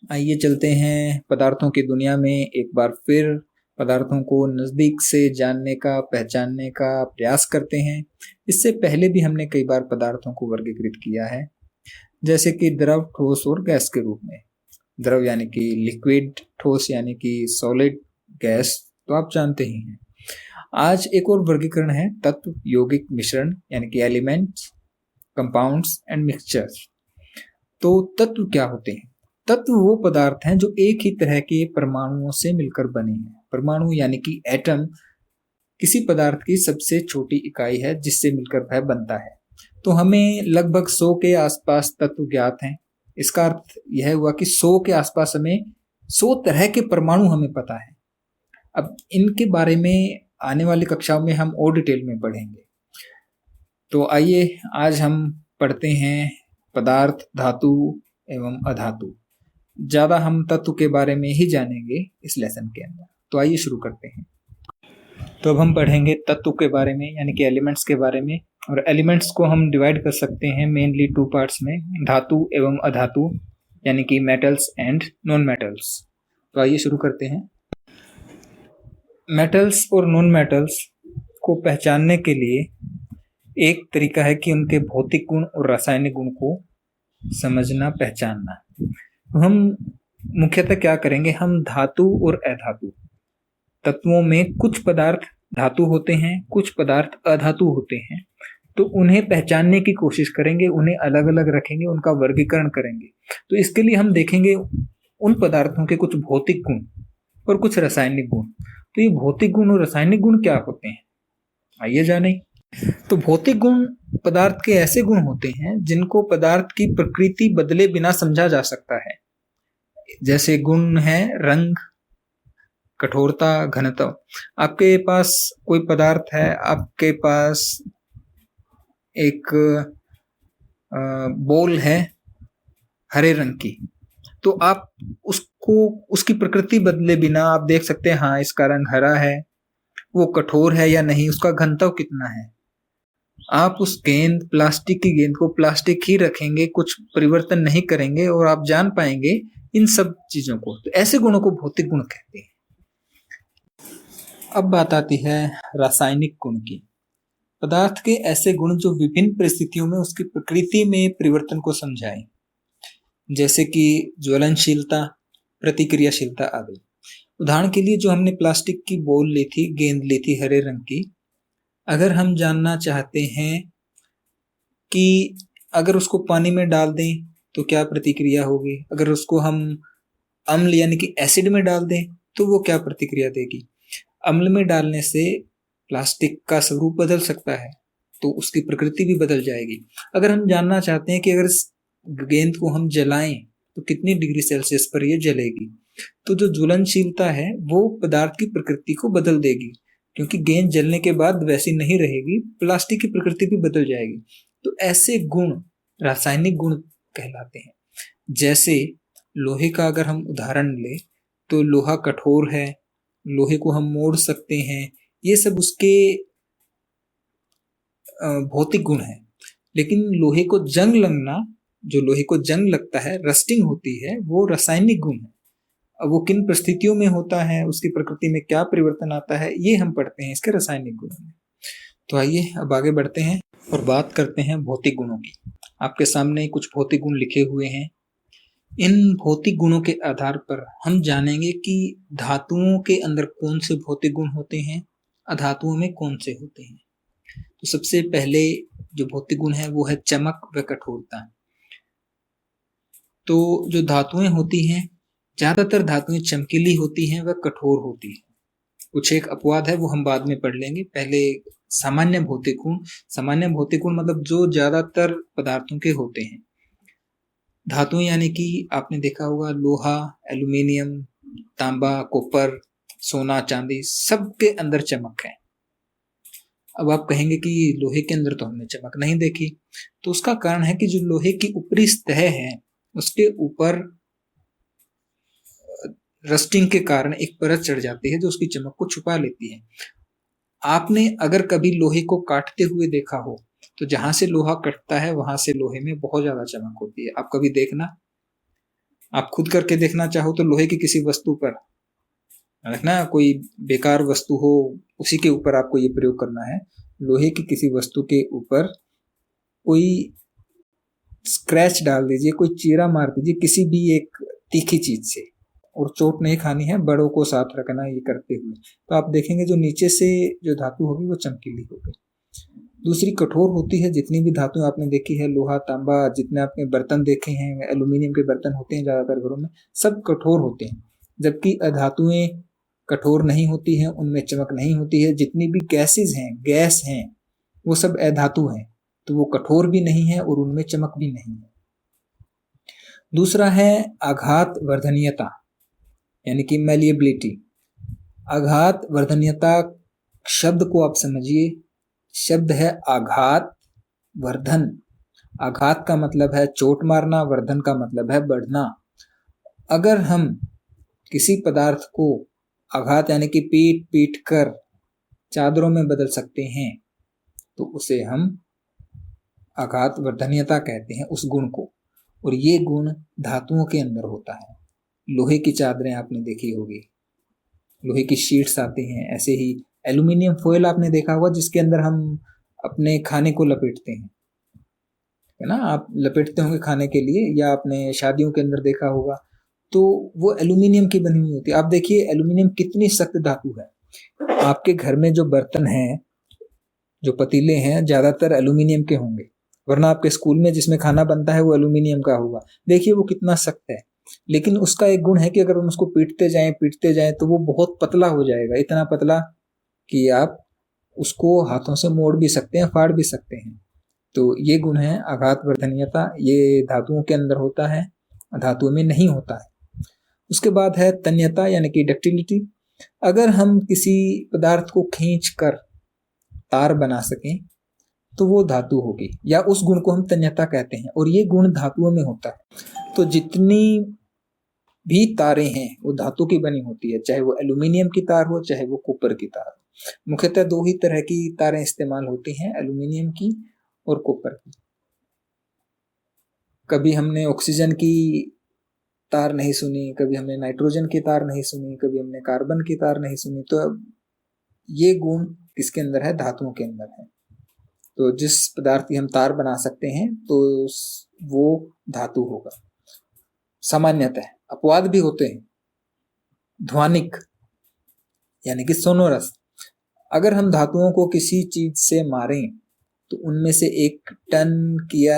आइए चलते हैं पदार्थों की दुनिया में एक बार फिर पदार्थों को नज़दीक से जानने का, पहचानने का प्रयास करते हैं। इससे पहले भी हमने कई बार पदार्थों को वर्गीकृत किया है, जैसे कि द्रव, ठोस और गैस के रूप में। द्रव यानी कि लिक्विड, ठोस यानी कि सॉलिड, गैस तो आप जानते ही हैं। आज एक और वर्गीकरण है तत्व, यौगिक, मिश्रण यानी कि एलिमेंट्स, कंपाउंड्स एंड मिक्सचर्स। तो तत्व क्या होते हैं? तत्व वो पदार्थ हैं जो एक ही तरह के परमाणुओं से मिलकर बने हैं। परमाणु यानी कि एटम किसी पदार्थ की सबसे छोटी इकाई है जिससे मिलकर वह बनता है। तो हमें लगभग 100 के आसपास तत्व ज्ञात हैं। इसका अर्थ यह हुआ कि 100 के आसपास हमें 100 तरह के परमाणु हमें पता है। अब इनके बारे में आने वाली कक्षाओं में हम और डिटेल में पढ़ेंगे। तो आइए आज हम पढ़ते हैं पदार्थ, धातु एवं अधातु। ज्यादा हम तत्व के बारे में ही जानेंगे इस लेसन के अंदर। तो आइए शुरू करते हैं। तो अब हम पढ़ेंगे तत्व के बारे में यानी कि एलिमेंट्स के बारे में। और एलिमेंट्स को हम डिवाइड कर सकते हैं मेनली 2 पार्ट्स में, धातु एवं अधातु यानी कि मेटल्स एंड नॉन मेटल्स। तो आइए शुरू करते हैं। मेटल्स और नॉन मेटल्स को पहचानने के लिए एक तरीका है कि उनके भौतिक गुण और रासायनिक गुण को समझना, पहचानना। तो हम मुख्यतः क्या करेंगे, हम धातु और अधातु तत्वों में कुछ पदार्थ धातु होते हैं, कुछ पदार्थ अधातु होते हैं। तो उन्हें पहचानने की कोशिश करेंगे, उन्हें अलग अलग रखेंगे, उनका वर्गीकरण करेंगे। तो इसके लिए हम देखेंगे उन पदार्थों के कुछ भौतिक गुण और कुछ रासायनिक गुण। तो ये भौतिक गुण और रासायनिक गुण क्या होते हैं, आइए जानें। तो भौतिक गुण पदार्थ के ऐसे गुण होते हैं जिनको पदार्थ की प्रकृति बदले बिना समझा जा सकता है। जैसे गुण है रंग, कठोरता, घनत्व। आपके पास कोई पदार्थ है, आपके पास एक बॉल है हरे रंग की, तो आप उसको उसकी प्रकृति बदले बिना आप देख सकते हैं हाँ इसका रंग हरा है, वो कठोर है या नहीं, उसका घनत्व कितना है। आप उस गेंद, प्लास्टिक की गेंद को प्लास्टिक ही रखेंगे, कुछ परिवर्तन नहीं करेंगे और आप जान पाएंगे इन सब चीजों को। तो ऐसे गुणों को भौतिक गुण कहते हैं। अब बात आती है रासायनिक गुण की। पदार्थ के ऐसे गुण जो विभिन्न परिस्थितियों में उसकी प्रकृति में परिवर्तन को समझाएं, जैसे कि ज्वलनशीलता, प्रतिक्रियाशीलता आदि। उदाहरण के लिए जो हमने प्लास्टिक की बॉल ली थी, गेंद ली थी हरे रंग की, अगर हम जानना चाहते हैं कि अगर उसको पानी में डाल दें तो क्या प्रतिक्रिया होगी, अगर उसको हम अम्ल यानी कि एसिड में डाल दें तो वो क्या प्रतिक्रिया देगी। अम्ल में डालने से प्लास्टिक का स्वरूप बदल सकता है, तो उसकी प्रकृति भी बदल जाएगी। अगर हम जानना चाहते हैं कि अगर इस गेंद को हम जलाएं तो कितनी डिग्री सेल्सियस पर ये जलेगी, तो जो ज्वलनशीलता है वो पदार्थ की प्रकृति को बदल देगी, क्योंकि गेंद जलने के बाद वैसी नहीं रहेगी, प्लास्टिक की प्रकृति भी बदल जाएगी। तो ऐसे गुण रासायनिक गुण कहलाते हैं। जैसे लोहे का अगर हम उदाहरण लें तो लोहा कठोर है, लोहे को हम मोड़ सकते हैं, ये सब उसके भौतिक गुण है। लेकिन लोहे को जंग लगना, जो लोहे को जंग लगता है, रस्टिंग होती है, वो रासायनिक गुण है। अब वो किन परिस्थितियों में होता है, उसकी प्रकृति में क्या परिवर्तन आता है, ये हम पढ़ते हैं इसके रासायनिक गुण में। तो आइए अब आगे बढ़ते हैं और बात करते हैं भौतिक गुणों की। आपके सामने कुछ भौतिक गुण लिखे हुए हैं। इन भौतिक गुणों के आधार पर हम जानेंगे कि धातुओं के अंदर कौन से भौतिक गुण होते हैं, अधातुओं में कौन से होते हैं। तो सबसे पहले जो भौतिक गुण है वो है चमक व कठोरता। तो जो धातुएं होती हैं, ज्यादातर धातुएं चमकीली होती हैं व कठोर होती हैं। कुछ एक अपवाद है वो हम बाद में पढ़ लेंगे। पहले सामान्य भौतिक गुण। सामान्य भौतिक गुण मतलब जो ज्यादातर पदार्थों के होते हैं। धातुएं यानी कि आपने देखा होगा लोहा, एल्यूमिनियम, तांबा, कॉपर, सोना, चांदी, सबके अंदर चमक है। अब आप कहेंगे कि लोहे के अंदर तो हमने चमक नहीं देखी, तो उसका कारण है कि जो लोहे की ऊपरी सतह है उसके ऊपर रस्टिंग के कारण एक परत चढ़ जाती है जो उसकी चमक को छुपा लेती है। आपने अगर कभी लोहे को काटते हुए देखा हो तो जहां से लोहा कटता है वहां से लोहे में बहुत ज्यादा चमक होती है। आप कभी देखना, आप खुद करके देखना चाहो तो लोहे की किसी वस्तु पर रखना, कोई बेकार वस्तु हो उसी के ऊपर आपको ये प्रयोग करना है। लोहे की किसी वस्तु के ऊपर कोई स्क्रैच डाल दीजिए, कोई चीरा मार दीजिए किसी भी एक तीखी चीज से, और चोट नहीं खानी है, बड़ों को साथ रखना ये करते हुए। तो आप देखेंगे जो नीचे से जो धातु होगी वो चमकीली होगी। दूसरी कठोर होती है। जितनी भी धातुएं आपने देखी है, लोहा, तांबा, जितने आपने बर्तन देखे हैं, एल्यूमिनियम के बर्तन होते हैं ज्यादातर घरों में, सब कठोर होते हैं। जबकि अधातुएं कठोर नहीं होती हैं, उनमें चमक नहीं होती है। जितनी भी गैसेज हैं, गैस हैं, वो सब अधातु हैं, तो वो कठोर भी नहीं है और उनमें चमक भी नहीं है। दूसरा है आघात वर्धनीयता, यानी कि मैलिएबिलिटी। आघात वर्धनीयता शब्द को आप समझिए, शब्द है आघात वर्धन। आघात का मतलब है चोट मारना, वर्धन का मतलब है बढ़ना। अगर हम किसी पदार्थ को आघात यानी कि पीट पीट कर चादरों में बदल सकते हैं तो उसे हम आघात वर्धनीयता कहते हैं, उस गुण को। और ये गुण धातुओं के अंदर होता है। लोहे की चादरें आपने देखी होगी, लोहे की शीट्स आती हैं। ऐसे ही एल्यूमिनियम फॉयल आपने देखा होगा, जिसके अंदर हम अपने खाने को लपेटते हैं, है ना, आप लपेटते होंगे खाने के लिए, या आपने शादियों के अंदर देखा होगा, तो वो एल्यूमिनियम की बनी हुई होती है। आप देखिए एल्यूमिनियम कितनी सख्त धातु है। आपके घर में जो बर्तन हैं, जो पतीले हैं, ज्यादातर एल्यूमिनियम के होंगे, वरना आपके स्कूल में जिसमें खाना बनता है वो एल्यूमिनियम का होगा। देखिए वो कितना सख्त है, लेकिन उसका एक गुण है कि अगर हम उसको पीटते जाएं तो वो बहुत पतला हो जाएगा, इतना पतला कि आप उसको हाथों से मोड़ भी सकते हैं, फाड़ भी सकते हैं। तो ये गुण है आघात वर्धनीयता, ये धातुओं के अंदर होता है, धातुओं में नहीं होता है। उसके बाद है तन्यता यानी कि डक्टिलिटी। अगर हम किसी पदार्थ को खींच कर तार बना सकें तो वो धातु होगी, या उस गुण को हम तन्यता कहते हैं, और ये गुण धातुओं में होता है। तो जितनी भी तारें हैं वो धातु की बनी होती है, चाहे वो एल्यूमिनियम की तार हो, चाहे वो कॉपर की तार हो। मुख्यतः दो ही तरह की तारें इस्तेमाल होती हैं, एल्यूमिनियम की और कॉपर की। कभी हमने ऑक्सीजन की तार नहीं सुनी, कभी हमने नाइट्रोजन की तार नहीं सुनी, कभी हमने कार्बन की तार नहीं सुनी। तो ये गुण किसके अंदर है? धातुओं के अंदर है। तो जिस पदार्थ की हम तार बना सकते हैं तो वो धातु होगा। सामान्यतः अपवाद भी होते हैं, ध्वनिक यानी कि सोनोरस। अगर हम धातुओं को किसी चीज से मारें तो उनमें से एक टन किया,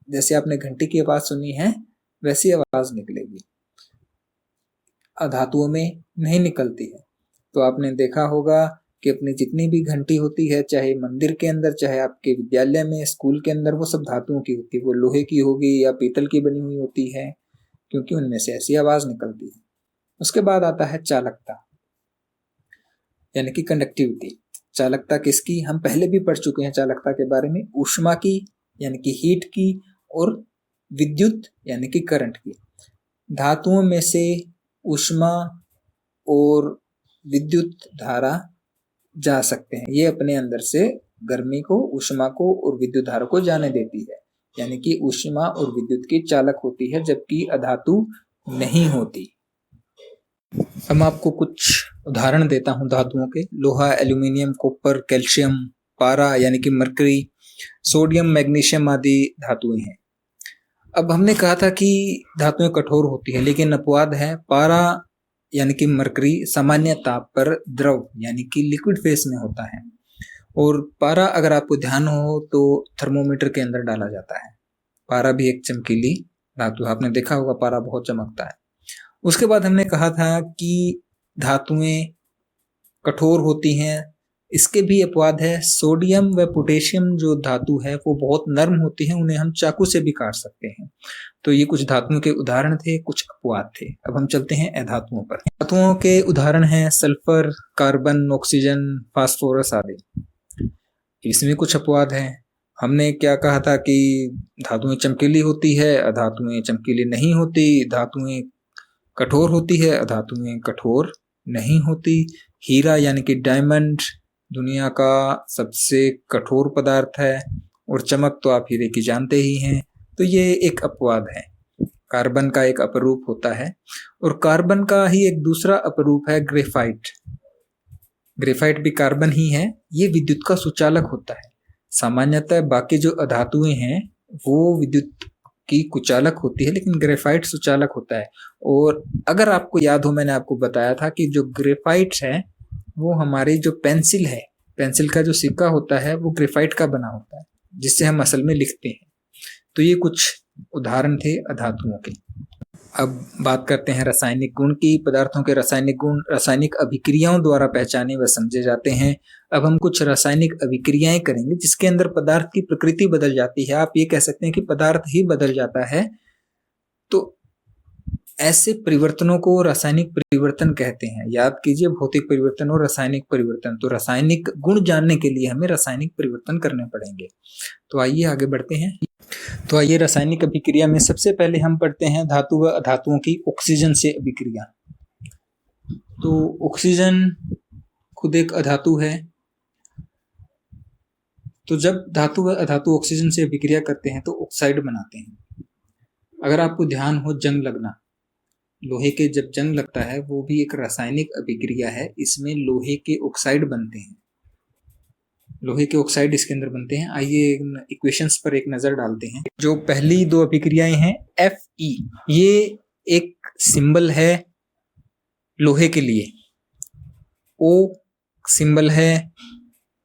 जैसे आपने घंटी की आवाज सुनी है वैसी आवाज निकलेगी, अधातुओं में नहीं निकलती है। तो आपने देखा होगा कि अपनी जितनी भी घंटी होती है, चाहे मंदिर के अंदर, चाहे आपके विद्यालय में, स्कूल के अंदर, वो सब धातुओं की होती है। वो लोहे की होगी या पीतल की बनी हुई होती है, क्योंकि उनमें से ऐसी आवाज निकलती है। उसके बाद आता है चालकता यानी कि कंडक्टिविटी। चालकता किसकी? हम पहले भी पढ़ चुके हैं चालकता के बारे में, ऊष्मा की यानी कि हीट की, और विद्युत यानी कि करंट की। धातुओं में से ऊष्मा और विद्युत धारा जा सकते हैं, ये अपने अंदर से गर्मी को, ऊष्मा को और विद्युत धारा को जाने देती है, यानी कि ऊष्मा और विद्युत की चालक होती है, जबकि अधातु नहीं होती। अब मैं आपको कुछ उदाहरण देता हूं धातुओं के। लोहा, एल्यूमिनियम, कॉपर, कैल्शियम, पारा यानी कि मरकरी, सोडियम, मैग्नीशियम आदि धातुएं हैं। अब हमने कहा था कि धातुएं कठोर होती है, लेकिन अपवाद है। पारा यानी कि मरकरी सामान्य ताप पर द्रव यानी कि लिक्विड फेस में होता है, और पारा अगर आपको ध्यान हो तो थर्मोमीटर के अंदर डाला जाता है। पारा भी एक चमकीली धातु, आपने देखा होगा पारा बहुत चमकता है। उसके बाद हमने कहा था कि धातुएं कठोर होती हैं, इसके भी अपवाद है। सोडियम व पोटेशियम जो धातु है वो बहुत नर्म होती है, उन्हें हम चाकू से भी काट सकते हैं। तो ये कुछ धातुओं के उदाहरण थे, कुछ अपवाद थे। अब हम चलते हैं अधातुओं पर। धातुओं के उदाहरण हैं सल्फर, कार्बन, ऑक्सीजन, फास्फोरस आदि। इसमें कुछ अपवाद हैं। हमने क्या कहा था कि धातुएं चमकीली होती है, अधातुएं चमकीली नहीं होती। धातुएं कठोर होती है, अधातुएं कठोर नहीं होती। हीरा यानी कि डायमंड दुनिया का सबसे कठोर पदार्थ है, और चमक तो आप हीरे की जानते ही हैं। तो ये एक अपवाद है। कार्बन का एक अपरूप होता है, और कार्बन का ही एक दूसरा अपरूप है ग्रेफाइट। ग्रेफाइट भी कार्बन ही है। ये विद्युत का सुचालक होता है। सामान्यतः बाकी जो अधातुएं हैं वो विद्युत की कुचालक होती है, लेकिन ग्रेफाइट सुचालक होता है। और अगर आपको याद हो, मैंने आपको बताया था कि जो ग्रेफाइट है वो हमारी जो पेंसिल है, पेंसिल का जो सिक्का होता है वो ग्रेफाइट का बना होता है, जिससे हम असल में लिखते हैं। तो ये कुछ उदाहरण थे अधातुओं के। अब बात करते हैं रासायनिक गुण की। पदार्थों के रासायनिक गुण रासायनिक अभिक्रियाओं द्वारा पहचाने व समझे जाते हैं। अब हम कुछ रासायनिक अभिक्रियाएं करेंगे जिसके अंदर पदार्थ की प्रकृति बदल जाती है। आप ये कह सकते हैं कि पदार्थ ही बदल जाता है। तो ऐसे परिवर्तनों को रासायनिक परिवर्तन कहते हैं। याद कीजिए, भौतिक परिवर्तन और रासायनिक परिवर्तन। तो रासायनिक गुण जानने के लिए हमें रासायनिक परिवर्तन करने पड़ेंगे। तो आइए आगे बढ़ते हैं। तो आइए रासायनिक अभिक्रिया में सबसे पहले हम पढ़ते हैं धातु व अधातुओं की ऑक्सीजन से अभिक्रिया। तो ऑक्सीजन खुद एक अधातु है। तो जब धातु व अधातु ऑक्सीजन से अभिक्रिया करते हैं तो ऑक्साइड बनाते हैं। अगर आपको ध्यान हो, जंग लगना, लोहे के जब जंग लगता है वो भी एक रासायनिक अभिक्रिया है। इसमें लोहे के ऑक्साइड बनते हैं, लोहे के ऑक्साइड इसके अंदर बनते हैं। आइए इक्वेशंस पर एक नजर डालते हैं। जो पहली दो अभिक्रियाएं हैं Fe, ये एक सिंबल है लोहे के लिए, O सिंबल है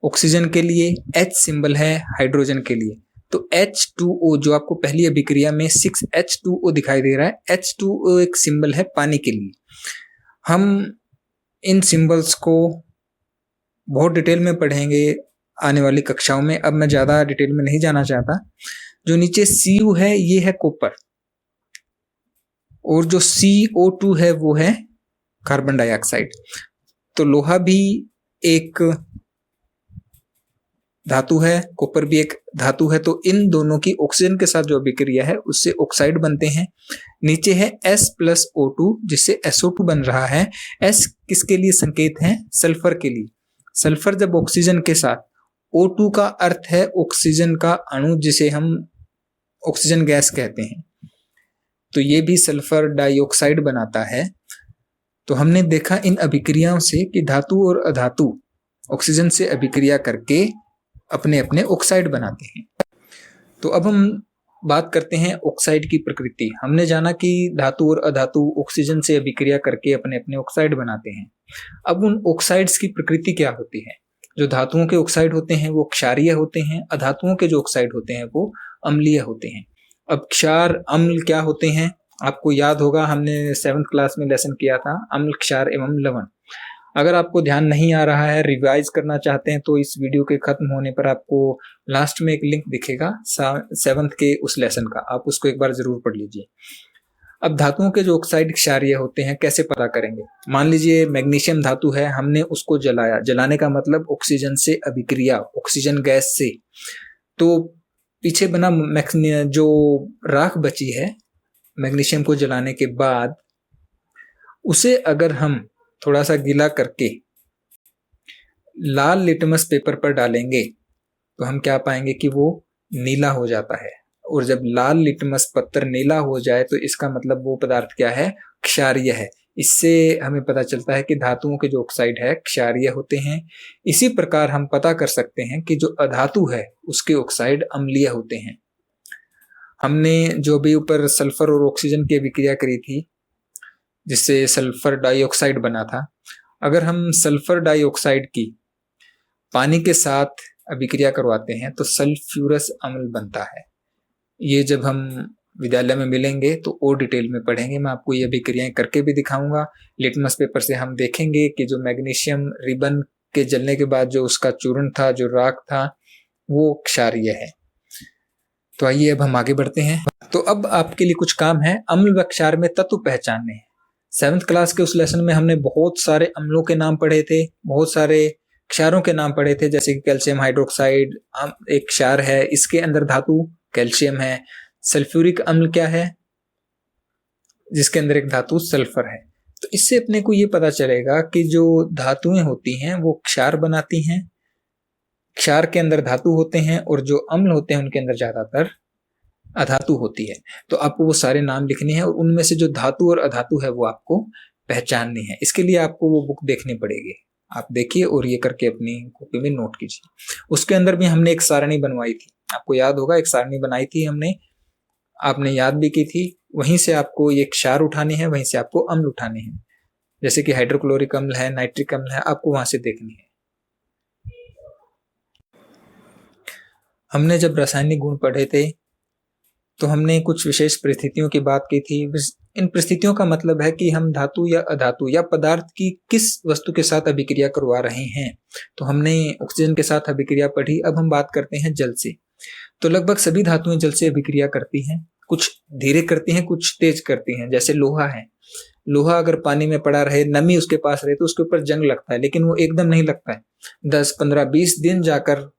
ऑक्सीजन के लिए, H सिंबल है हाइड्रोजन के लिए। तो H2O जो आपको पहली अभिक्रिया में 6H2O दिखाई दे रहा है, H2O एक सिंबल है पानी के लिए। हम इन सिंबल्स को बहुत डिटेल में पढ़ेंगे आने वाली कक्षाओं में। अब मैं ज्यादा डिटेल में नहीं जाना चाहता। जो नीचे Cu है ये है कॉपर, और जो CO2 है वो है कार्बन डाइऑक्साइड। तो लोहा भी एक धातु है, कॉपर भी एक धातु है। तो इन दोनों की ऑक्सीजन के साथ जो अभिक्रिया है उससे ऑक्साइड बनते हैं। नीचे है S+O2 जिससे SO2 बन रहा है। S किसके लिए संकेत है? सल्फर के लिए। सल्फर जब ऑक्सीजन के साथ, O2 का अर्थ है ऑक्सीजन का अणु जिसे हम ऑक्सीजन गैस कहते हैं, तो ये भी सल्फर डाइऑक्साइड बनाता है। तो हमने देखा इन अभिक्रियाओं से कि धातु और अधातु ऑक्सीजन से अभिक्रिया करके अपने अपने ऑक्साइड बनाते हैं। तो अब हम बात करते हैं ऑक्साइड की प्रकृति। हमने जाना कि धातु और अधातु ऑक्सीजन से अभिक्रिया करके अपने अपने ऑक्साइड बनाते हैं। अब उन ऑक्साइड्स की प्रकृति क्या होती है? जो धातुओं के ऑक्साइड होते हैं वो क्षारीय होते हैं, अधातुओं के जो ऑक्साइड होते हैं वो अम्लीय होते हैं। अब क्षार अम्ल क्या होते हैं? आपको याद होगा, हमने 7th क्लास में लेसन किया था, अम्ल, क्षार एवं लवण। अगर आपको ध्यान नहीं आ रहा है, रिवाइज करना चाहते हैं, तो इस वीडियो के खत्म होने पर आपको लास्ट में एक लिंक दिखेगा 7th के उस लेसन का, आप उसको एक बार जरूर पढ़ लीजिए। अब धातुओं के जो ऑक्साइड क्षारीय होते हैं कैसे पता करेंगे? मान लीजिए मैग्नीशियम धातु है, हमने उसको जलाया। जलाने का मतलब ऑक्सीजन से अभिक्रिया, ऑक्सीजन गैस से। तो पीछे बना जो राख बची है मैग्नीशियम को जलाने के बाद, उसे अगर हम थोड़ा सा गीला करके लाल लिटमस पेपर पर डालेंगे तो हम क्या पाएंगे कि वो नीला हो जाता है। और जब लाल लिटमस पत्थर नीला हो जाए तो इसका मतलब वो पदार्थ क्या है? क्षारीय है। इससे हमें पता चलता है कि धातुओं के जो ऑक्साइड है क्षारीय होते हैं। इसी प्रकार हम पता कर सकते हैं कि जो अधातु है उसके ऑक्साइड अम्लीय होते हैं। हमने जो भी ऊपर सल्फर और ऑक्सीजन की अभिक्रिया करी थी जिससे सल्फर डाइऑक्साइड बना था, अगर हम सल्फर डाइऑक्साइड की पानी के साथ अभिक्रिया करवाते हैं तो सल्फ्यूरस अम्ल बनता है। ये जब हम विद्यालय में मिलेंगे तो और डिटेल में पढ़ेंगे। मैं आपको ये अभिक्रियाएं करके भी दिखाऊंगा। लिटमस पेपर से हम देखेंगे कि जो मैग्नीशियम रिबन के जलने के बाद जो उसका चूर्ण था, जो राख था, वो क्षारीय है। तो आइए अब हम आगे बढ़ते हैं। तो अब आपके लिए कुछ काम है, अम्ल व क्षार में तत्व पहचानने हैं। 7th क्लास के उस लेसन में हमने बहुत सारे अम्लों के नाम पढ़े थे, बहुत सारे क्षारों के नाम पढ़े थे, जैसे कि कैल्शियम हाइड्रोक्साइड एक क्षार है, इसके अंदर धातु कैल्शियम है। सल्फ्यूरिक अम्ल क्या है? जिसके अंदर एक धातु सल्फर है। तो इससे अपने को ये पता चलेगा कि जो धातुएं होती हैं वो क्षार बनाती हैं, क्षार के अंदर धातु होते हैं, और जो अम्ल होते हैं उनके अंदर ज्यादातर अधातु होती है। तो आपको वो सारे नाम लिखने हैं और उनमें से जो धातु और अधातु है वो आपको पहचाननी है। इसके लिए आपको वो बुक देखनी पड़ेगी। आप देखिए और ये करके अपनी कॉपी में नोट कीजिए। उसके अंदर भी हमने एक सारणी बनवाई थी, आपको याद होगा, एक सारणी बनाई थी हमने, आपने याद भी की थी। वहीं से आपको ये क्षार उठाने हैं, वहीं से आपको अम्ल उठाने हैं। जैसे कि हाइड्रोक्लोरिक अम्ल है, नाइट्रिक अम्ल है, आपको वहां से देखनी है। हमने जब रासायनिक गुण पढ़े थे तो हमने कुछ विशेष परिस्थितियों की बात की थी। इन परिस्थितियों का मतलब है कि हम धातु या अधातु या पदार्थ की किस वस्तु के साथ अभिक्रिया करवा रहे हैं। तो हमने ऑक्सीजन के साथ अभिक्रिया पढ़ी। अब हम बात करते हैं जल से। तो लगभग सभी धातुएं जल से अभिक्रिया करती हैं, कुछ धीरे करती हैं, कुछ तेज करती हैं। जैसे लोहा है, लोहा अगर पानी में पड़ा रहे, नमी उसके पास रहे तो उसके ऊपर जंग लगता है, लेकिन वो एकदम नहीं लगता है। 10, 15, 20 दिन जाकर,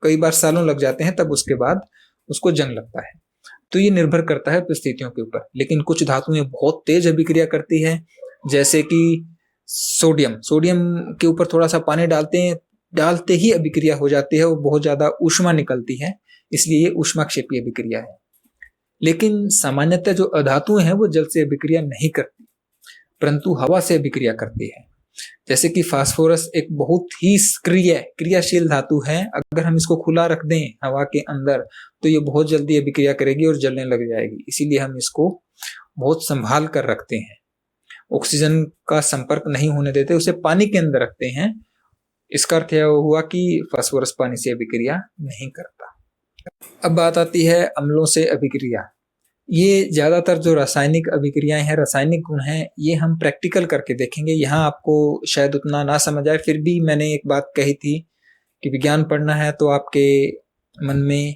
कई बार सालों लग जाते हैं, तब उसके बाद उसको जंग लगता है। तो ये निर्भर करता है परिस्थितियों के ऊपर। लेकिन कुछ धातुएं बहुत तेज अभिक्रिया करती है, जैसे कि सोडियम। सोडियम के ऊपर थोड़ा सा पानी डालते हैं, डालते ही अभिक्रिया हो जाती है, वो बहुत ज्यादा ऊष्मा निकलती है, इसलिए ये ऊष्माक्षेपीय अभिक्रिया है। लेकिन सामान्यतः जो अधातुएं हैं वो जल से अभिक्रिया नहीं करती, परंतु हवा से अभिक्रिया करती है। जैसे कि फास्फोरस एक बहुत ही सक्रिय क्रियाशील धातु है। अगर हम इसको खुला रख दें हवा के अंदर तो ये बहुत जल्दी अभिक्रिया करेगी और जलने लग जाएगी, इसीलिए हम इसको बहुत संभाल कर रखते हैं। ऑक्सीजन का संपर्क नहीं होने देते, उसे पानी के अंदर रखते हैं। इसका अर्थ यह हुआ कि फास्फोरस पानी से अभिक्रिया नहीं करता। अब बात आती है अम्लों से अभिक्रिया। ये ज्यादातर जो रासायनिक अभिक्रियाएं हैं, रासायनिक गुण हैं, ये हम प्रैक्टिकल करके देखेंगे। यहाँ आपको शायद उतना ना समझ आए, फिर भी मैंने एक बात कही थी कि विज्ञान पढ़ना है तो आपके मन में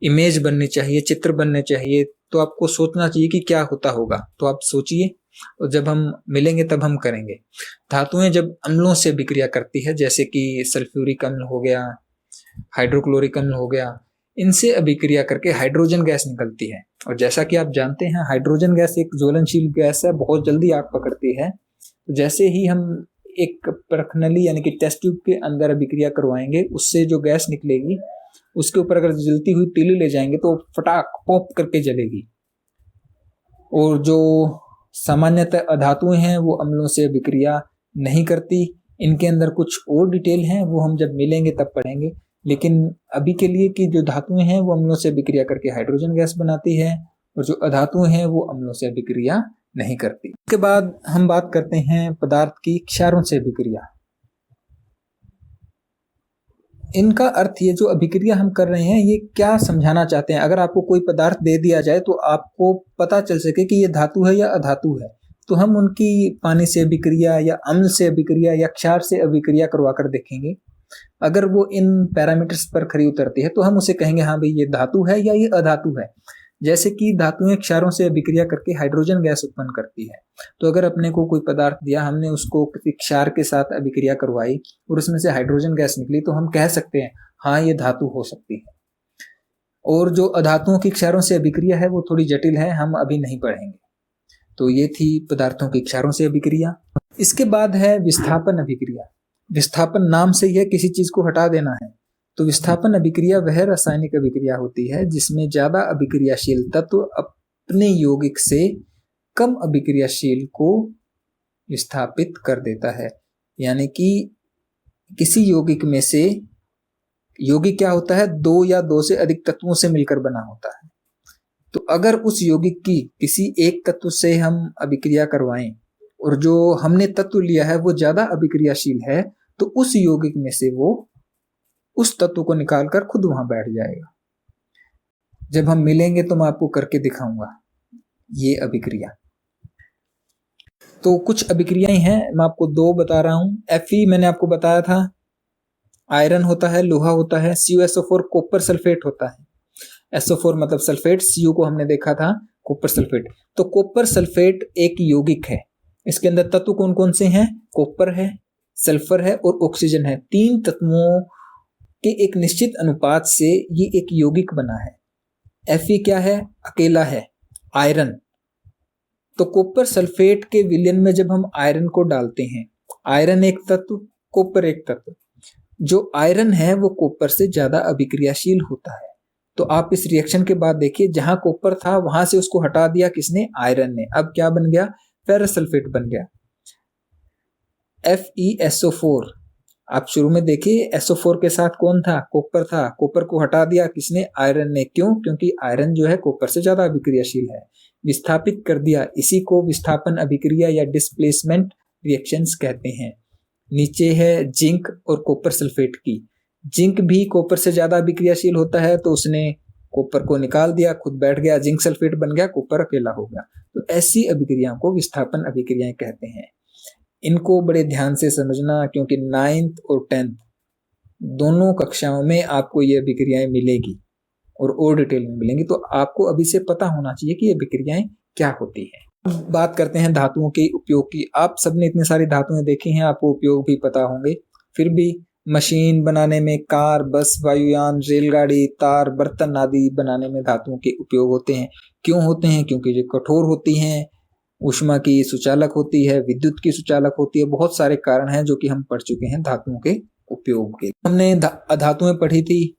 इमेज बननी चाहिए, चित्र बनने चाहिए। तो आपको सोचना चाहिए कि क्या होता होगा, तो आप सोचिए और जब हम मिलेंगे तब हम करेंगे। धातुएं जब अम्लों से अभिक्रिया करती है, जैसे कि सल्फ्यूरिक अम्ल हो गया, हाइड्रोक्लोरिक अम्ल हो गया, इनसे अभिक्रिया करके हाइड्रोजन गैस निकलती है। और जैसा कि आप जानते हैं हाइड्रोजन गैस एक ज्वलनशील गैस है, बहुत जल्दी आग पकड़ती है। तो जैसे ही हम एक परखनली यानी कि टेस्ट ट्यूब के अंदर अभिक्रिया करवाएंगे, उससे जो गैस निकलेगी उसके ऊपर अगर जलती हुई तीली ले जाएंगे तो फटाक पॉप करके जलेगी। और जो सामान्यतः अधातुएं हैं वो अम्लों से अभिक्रिया नहीं करती। इनके अंदर कुछ और डिटेल हैं, वो हम जब मिलेंगे तब पढ़ेंगे। लेकिन अभी के लिए कि जो धातुएं हैं वो अम्लों से अभिक्रिया करके हाइड्रोजन गैस बनाती है, और जो अधातुएं हैं वो अम्लों से अभिक्रिया नहीं करती। उसके बाद हम बात करते हैं पदार्थ की क्षारों से अभिक्रिया। इनका अर्थ, ये जो अभिक्रिया हम कर रहे हैं ये क्या समझाना चाहते हैं। अगर आपको कोई पदार्थ दे दिया जाए तो आपको पता चल सके कि ये धातु है या अधातु है, तो हम उनकी पानी से अभिक्रिया या अम्ल से अभिक्रिया या क्षार से अभिक्रिया करवा कर देखेंगे। अगर वो इन पैरामीटर्स पर खरी उतरती है तो हम उसे कहेंगे हाँ भाई ये धातु है या ये अधातु है। जैसे कि धातुएं क्षारों से अभिक्रिया करके हाइड्रोजन गैस उत्पन्न करती है। तो अगर अपने को कोई पदार्थ दिया, हमने उसको किसी क्षार के साथ अभिक्रिया करवाई और उसमें से हाइड्रोजन गैस निकली, तो हम कह सकते हैं हाँ ये धातु हो सकती है। और जो अधातुओं की क्षारों से अभिक्रिया है वो थोड़ी जटिल है, हम अभी नहीं पढ़ेंगे। तो ये थी पदार्थों की क्षारों से अभिक्रिया। इसके बाद है विस्थापन अभिक्रिया। विस्थापन नाम से ही है, किसी चीज को हटा देना है। तो विस्थापन अभिक्रिया वह रासायनिक अभिक्रिया होती है जिसमें ज्यादा अभिक्रियाशील तत्व अपने यौगिक से कम अभिक्रियाशील को विस्थापित कर देता है। यानी कि किसी यौगिक में से, यौगिक क्या होता है, दो या दो से अधिक तत्वों से मिलकर बना होता है। तो अगर उस यौगिक की किसी एक तत्व से हम अभिक्रिया करवाएं और जो हमने तत्व लिया है वो ज्यादा अभिक्रियाशील है, तो उस यौगिक में से वो उस तत्व को निकालकर खुद वहां बैठ जाएगा। जब हम मिलेंगे तो मैं आपको करके दिखाऊंगा ये अभिक्रिया। तो कुछ अभिक्रियाएं हैं, मैं आपको दो बता रहा हूं। Fe मैंने आपको बताया था, आयरन होता है, लोहा होता है। CuSO4 कॉपर सल्फेट होता है। SO4 मतलब सल्फेट, Cu को हमने देखा था कॉपर सल्फेट। तो कॉपर सल्फेट एक यौगिक है। इसके अंदर तत्व कौन कौन से हैं? कॉपर है, सल्फर है और ऑक्सीजन है। तीन तत्वों के एक निश्चित अनुपात से ये एक यौगिक बना है। Fe क्या है? अकेला है, आयरन। तो कॉपर सल्फेट के विलयन में जब हम आयरन को डालते हैं, आयरन एक तत्व, कॉपर एक तत्व, जो आयरन है वो कॉपर से ज्यादा अभिक्रियाशील होता है। तो आप इस रिएक्शन के बाद देखिए, जहां कॉपर था वहां से उसको हटा दिया किसने, आयरन ने। अब क्या बन गया, फेरस सल्फेट बन गया, FeSO4। आप शुरू में देखिए SO4 के साथ कौन था, कॉपर था, कॉपर को हटा दिया किसने, आयरन ने। क्यों, क्योंकि आयरन जो है कॉपर से ज्यादा अभिक्रियाशील है, विस्थापित कर दिया। इसी को विस्थापन अभिक्रिया या डिस्प्लेसमेंट रिएक्शंस कहते हैं। नीचे है जिंक और कॉपर सल्फेट की। जिंक भी कॉपर से ज्यादा अभिक्रियाशील होता है, तो उसने कॉपर को निकाल दिया, खुद बैठ गया, जिंक सल्फेट बन गया, कॉपर अकेला हो गया। तो ऐसी अभिक्रियाओं को विस्थापन अभिक्रियाएं कहते हैं। इनको बड़े ध्यान से समझना, क्योंकि 9th और 10th दोनों कक्षाओं में आपको ये अभिक्रियाएं मिलेगी और डिटेल में मिलेंगी। तो आपको अभी से पता होना चाहिए कि ये अभिक्रियाएं क्या होती है। बात करते हैं धातुओं के उपयोग की। आप सबने इतनी सारी धातुएं देखी हैं, आपको उपयोग भी पता होंगे, फिर भी मशीन बनाने में, कार, बस, वायुयान, रेलगाड़ी, तार, बर्तन आदि बनाने में धातुओं के उपयोग होते हैं। क्यों होते हैं, क्योंकि ये कठोर होती हैं, ऊष्मा की सुचालक होती है, विद्युत की सुचालक होती है। बहुत सारे कारण हैं जो कि हम पढ़ चुके हैं धातुओं के उपयोग के। हमने अधातुएं पढ़ी थी,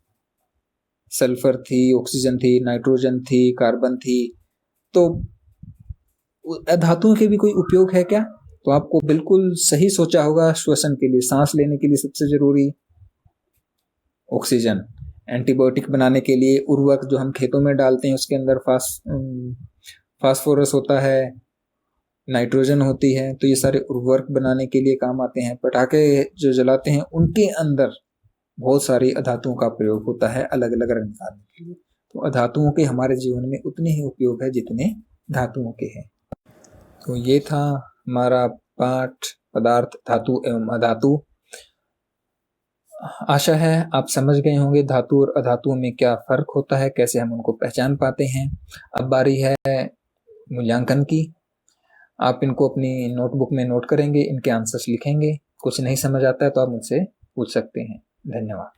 सल्फर थी, ऑक्सीजन थी, नाइट्रोजन थी, कार्बन थी। तो धातुओं के भी कोई उपयोग है क्या, तो आपको बिल्कुल सही सोचा होगा। श्वसन के लिए, सांस लेने के लिए सबसे जरूरी ऑक्सीजन, एंटीबायोटिक बनाने के लिए उर्वरक जो हम खेतों में डालते हैं उसके अंदर फास्फोरस होता है, नाइट्रोजन होती है। तो ये सारे उर्वरक बनाने के लिए काम आते हैं। पटाखे जो जलाते हैं उनके अंदर बहुत सारी अधातुओं का प्रयोग होता है अलग अलग रंग निकालने के लिए। तो अधातुओं के हमारे जीवन में उतने ही उपयोग है जितने धातुओं के हैं। तो ये था हमारा पाठ पदार्थ, धातु एवं अधातु। आशा है आप समझ गए होंगे धातु और अधातुओं में क्या फर्क होता है, कैसे हम उनको पहचान पाते हैं। अब बारी है मूल्यांकन की। आप इनको अपनी नोटबुक में नोट करेंगे, इनके आंसर्स लिखेंगे। कुछ नहीं समझ आता है तो आप मुझसे पूछ सकते हैं। धन्यवाद।